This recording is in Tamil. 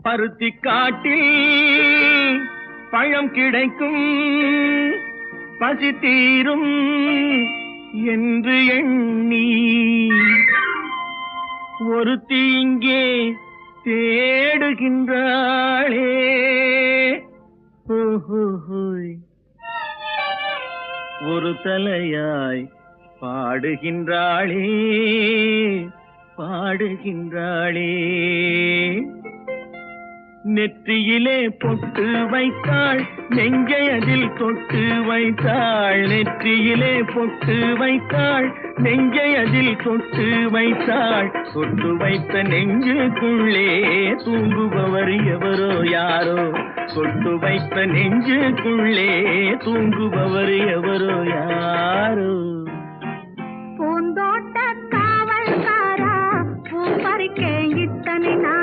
பருத்தி காட்டில் பழம் கிடைக்கும், பசி தீரும் என்று எண்ணி ஒருத்தி இங்கே தேடுகின்றாளே. ஒரு தலையாய் பாடுகின்றாளே, பாடுகின்றாளே. நெற்றியிலே பொட்டு வைத்தாள், நெஞ்சை அதில் தொட்டு வைத்தாள். நெற்றியிலே பொட்டு வைத்தாள், நெஞ்சை அதில் தொட்டு வைத்தாள். தொட்டு வைத்த நெஞ்சுக்குள்ளே தூங்குபவர் எவரோ யாரோ. தொட்டு வைத்த நெஞ்சுக்குள்ளே தூங்குபவர் எவரோ யாரோ. பூந்தோட்ட காவல்காரா, பூ பறிக்க இத்தனை நாள்